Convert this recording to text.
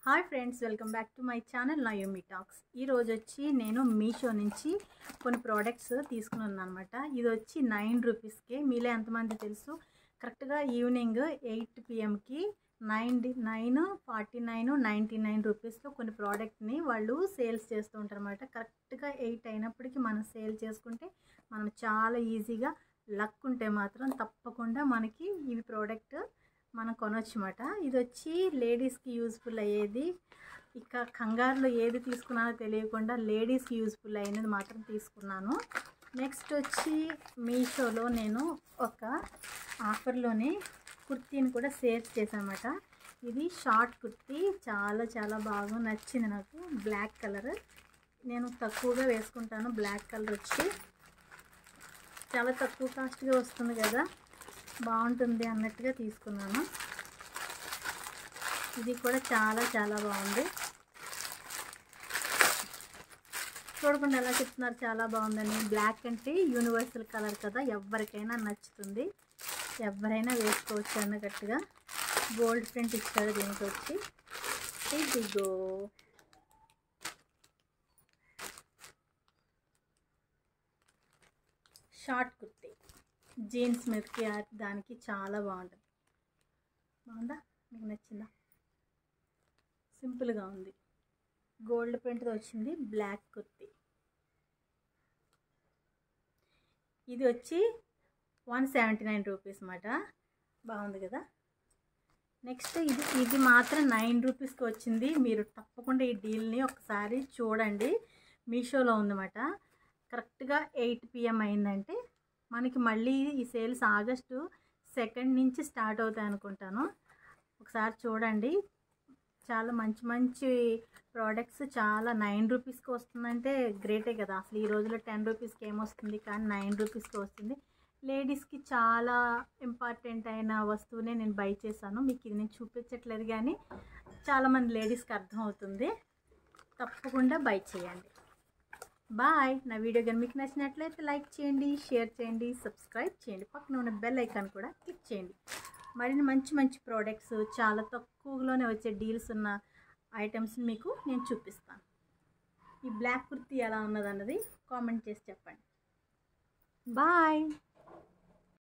Hi friends, welcome back to my channel Naomi talks. ఈరోజు వచ్చి నేను మీషో నుంచి కొన్ని ప్రోడక్ట్స్ తీసుకున్నాను అనమాట. ఇది వచ్చి 9 రూపీస్కే. మీలో ఎంతమంది తెలుసు? కరెక్ట్గా ఈవినింగ్ 8 PM-కి 949 రూపీస్లో కొన్ని ప్రోడక్ట్ని వాళ్ళు సేల్స్ చేస్తూ ఉంటారు అనమాట. కరెక్ట్గా 8 అయినప్పటికీ మనం సేల్ చేసుకుంటే మనం చాలా ఈజీగా లక్ ఉంటే మాత్రం తప్పకుండా మనకి ఈ ప్రోడక్ట్ మనం కొనవచ్చు అన్నమాట. ఇది వచ్చి లేడీస్కి యూజ్ఫుల్ అయ్యేది. ఇక కంగారులో ఏది తీసుకున్నానో తెలియకుండా లేడీస్కి యూజ్ఫుల్ అయినది మాత్రం తీసుకున్నాను. నెక్స్ట్ వచ్చి మీషోలో నేను ఒక ఆఫర్లోనే కుర్తీని కూడా సేల్ చేశాను అన్నమాట. ఇది షార్ట్ కుర్తీ, చాలా బాగా నచ్చింది నాకు. బ్లాక్ కలర్, నేను తక్కువగా వేసుకుంటాను. బ్లాక్ కలర్ వచ్చి చాలా తక్కువ కాస్ట్గా వస్తుంది కదా, బాగుంటుంది అన్నట్టుగా తీసుకున్నాను. ఇది కూడా చాలా బాగుంది. చూడకుండా ఎలా చెప్తున్నారు చాలా బాగుందని. బ్లాక్ అంటే యూనివర్సల్ కలర్ కదా, ఎవరికైనా నచ్చుతుంది, ఎవరైనా వేసుకోవచ్చు అన్నట్టుగా గోల్డ్ ప్రింట్ ఇచ్చాడు దీనికి వచ్చి. ఇదిగో షార్ట్ కుర్తీ జీన్స్ మీదకి దానికి చాలా బాగుంటుంది. బాగుందా? మీకు నచ్చిందా? సింపుల్గా ఉంది. గోల్డ్ ప్రింట్తో వచ్చింది బ్లాక్ కుర్తీ. ఇది వచ్చి 179 రూపీస్ అన్నమాట. బాగుంది కదా. నెక్స్ట్ ఇది మాత్రం 9 రూపీస్కి వచ్చింది. మీరు తప్పకుండా ఈ డీల్ని ఒకసారి చూడండి. మీషోలో ఉందన్నమాట. కరెక్ట్గా 8 PM అయిందంటే మనకి మళ్ళీ ఈ సేల్స్ ఆగస్టు 2 నుంచి స్టార్ట్ అవుతాయి అనుకుంటాను. ఒకసారి చూడండి. చాలా మంచి ప్రోడక్ట్స్. చాలా 9 రూపీస్కి వస్తుందంటే గ్రేటే కదా. అసలు ఈ రోజులో 10 రూపీస్కి ఏమొస్తుంది, కానీ 9 రూపీస్కి వస్తుంది. లేడీస్కి చాలా ఇంపార్టెంట్ అయిన వస్తువునే నేను బై చేశాను. మీకు ఇది నేను చూపించట్లేదు, కానీ చాలామంది లేడీస్కి అర్థం అవుతుంది. తప్పకుండా బై చేయండి. బాయ్. నా వీడియో కానీ మీకు నచ్చినట్లయితే లైక్ చేయండి, షేర్ చేయండి, సబ్స్క్రైబ్ చేయండి. పక్కన ఉన్న బెల్ ఐకాన్ కూడా క్లిక్ చేయండి. మరిన్ని మంచి ప్రోడక్ట్స్, చాలా తక్కువలోనే వచ్చే డీల్స్ ఉన్న ఐటమ్స్ మీకు నేను చూపిస్తాను. ఈ బ్లాక్ కుర్తీ ఎలా ఉన్నదన్నది కామెంట్ చేసి చెప్పండి. బాయ్.